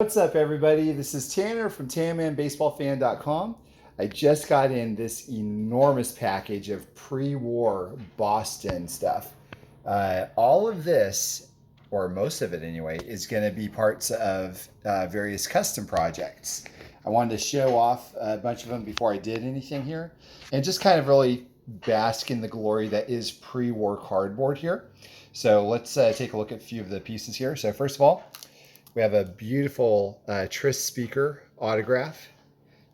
What's up, everybody? This is Tanner from TanmanBaseballFan.com. I just got in this enormous package of pre-war Boston stuff. All of this, or most of it anyway, is going to be parts of various custom projects. I wanted to show off a bunch of them before I did anything here, and just kind of really bask in the glory that is pre-war cardboard here. So let's take a look at a few of the pieces here. So first of all, we have a beautiful Tris speaker autograph.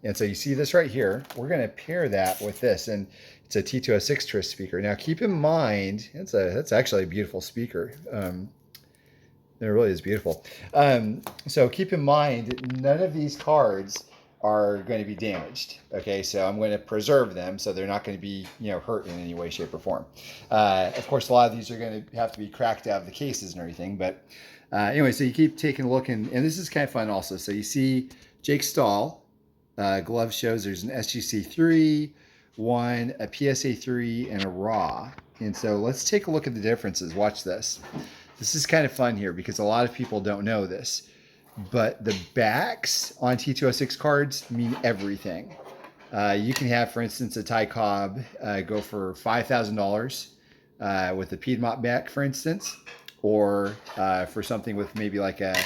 And so you see this right here. We're going to pair that with this. And it's a T206 Tris speaker. Now keep in mind, that's actually a beautiful speaker. It really is beautiful. So keep in mind, none of these cards are going to be damaged. Okay, so I'm going to preserve them so they're not going to be hurt in any way, shape, or form. Of course, a lot of these are going to have to be cracked out of the cases and everything, but anyway, so you keep taking a look, and this is kind of fun also. So you see Jake Stahl, glove shows there's an SGC3, one, a PSA3, and a raw. And so let's take a look at the differences. Watch this. This is kind of fun here because a lot of people don't know this, but the backs on T206 cards mean everything. You can have, for instance, a Ty Cobb go for $5,000 with the Piedmont back, for instance, or for something with maybe like a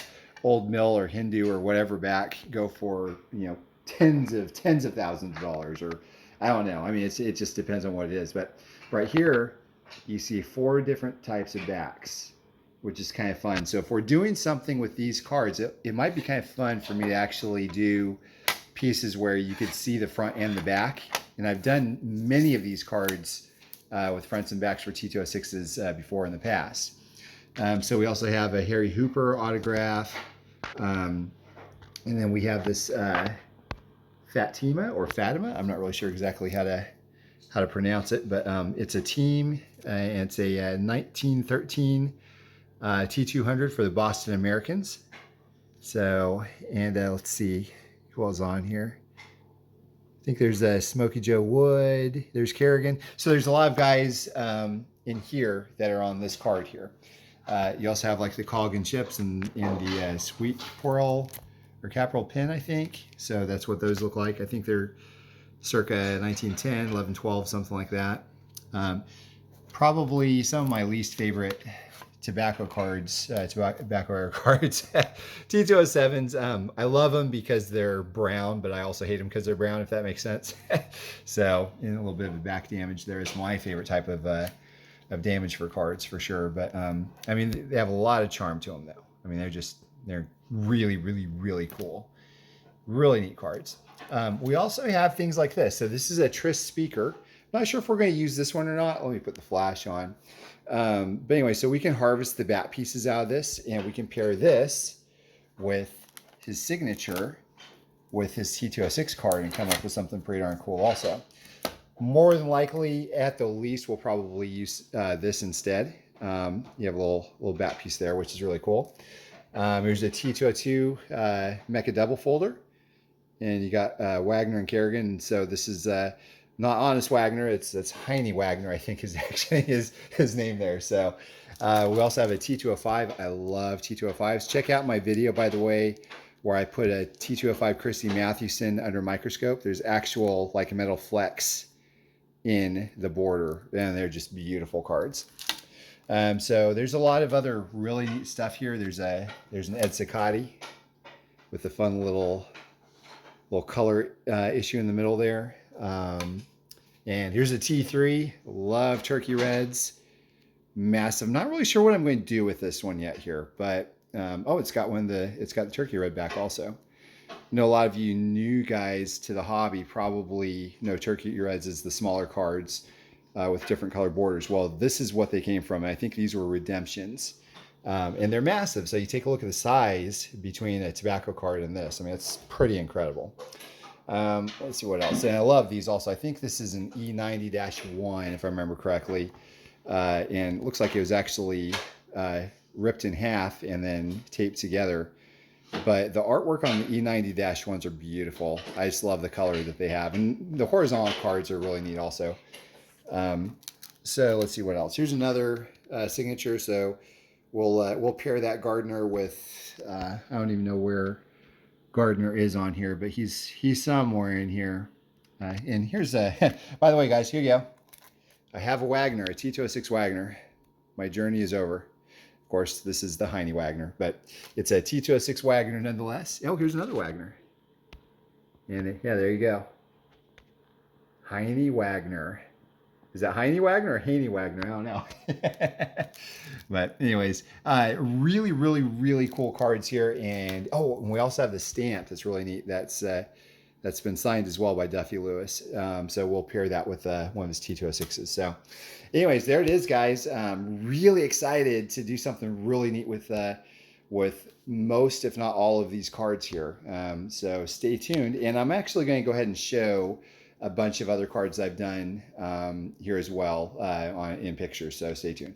Old Mill or Hindu or whatever back, go for tens of thousands of dollars, or I don't know. I mean, it just depends on what it is. But right here, you see 4 different types of backs, which is kind of fun. So if we're doing something with these cards, it might be kind of fun for me to actually do pieces where you could see the front and the back. And I've done many of these cards with fronts and backs for T206s before in the past. So we also have a Harry Hooper autograph. And then we have this Fatima or Fatima. I'm not really sure exactly how to pronounce it, but it's a team. And it's a 1913 T200 for the Boston Americans. So, and let's see who else on here. I think there's Smokey Joe Wood. There's Kerrigan. So there's a lot of guys in here that are on this card here. You also have like the Colgan chips and the Sweet Pearl or Capital Pin, I think. So that's what those look like. I think they're circa 1910, 11, 12, something like that. Probably some of my least favorite tobacco cards, tobacco cards, T207s. I love them because they're brown, but I also hate them because they're brown, if that makes sense. So, a little bit of back damage there is my favorite type of damage for cards for sure. But I mean, they have a lot of charm to them though. I mean, they're really, really, really cool. Really neat cards. We also have things like this. So this is a Tris speaker. Not sure if we're going to use this one or not. Let me put the flash on. But anyway, so we can harvest the bat pieces out of this, and we can pair this with his signature with his T206 card and come up with something pretty darn cool also. More than likely, at the least, we'll probably use this instead. You have a little bat piece there, which is really cool. Here's a T202 Mecha double folder. And you got Wagner and Kerrigan. And so this is not Honest Wagner. That's Heine Wagner, I think is actually his name there. So we also have a T205. I love T205s. Check out my video, by the way, where I put a T205 Christy Mathewson under a microscope. There's actual like metal flecks in the border, and they're just beautiful cards. So there's a lot of other really neat stuff here. There's an Ed Cicotti with a fun little color issue in the middle there. And here's a T3. Love Turkey Reds. Massive. Not really sure what I'm going to do with this one yet here, but it's got the Turkey Red back also. I know a lot of you new guys to the hobby probably know Turkey Reds as the smaller cards with different color borders. Well, this is what they came from. I think these were redemptions. And they're massive. So you take a look at the size between a tobacco card and this. I mean, it's pretty incredible. Let's see what else. And I love these also. I think this is an E90-1, if I remember correctly. And it looks like it was actually ripped in half and then taped together. But the artwork on the E90-1s are beautiful. I just love the color that they have. And the horizontal cards are really neat also. So let's see what else. Here's another signature. So we'll pair that Gardner with, I don't even know where Gardner is on here, but he's somewhere in here. And here's a, by the way, guys, here you go. I have a Wagner, a T206 Wagner. My journey is over. Of course, this is the Heine Wagner, but it's a T206 Wagner nonetheless. Oh, here's another Wagner. And yeah, there you go. Heine Wagner. Is that Heine Wagner or Haney Wagner? I don't know. But anyways, really, really, really cool cards here. And oh, and we also have the stamp that's really neat. That's been signed as well by Duffy Lewis. So we'll pair that with one of his T206s. So anyways, there it is, guys. Really excited to do something really neat with most, if not all, of these cards here. So stay tuned. And I'm actually going to go ahead and show a bunch of other cards I've done here as well in pictures. So stay tuned.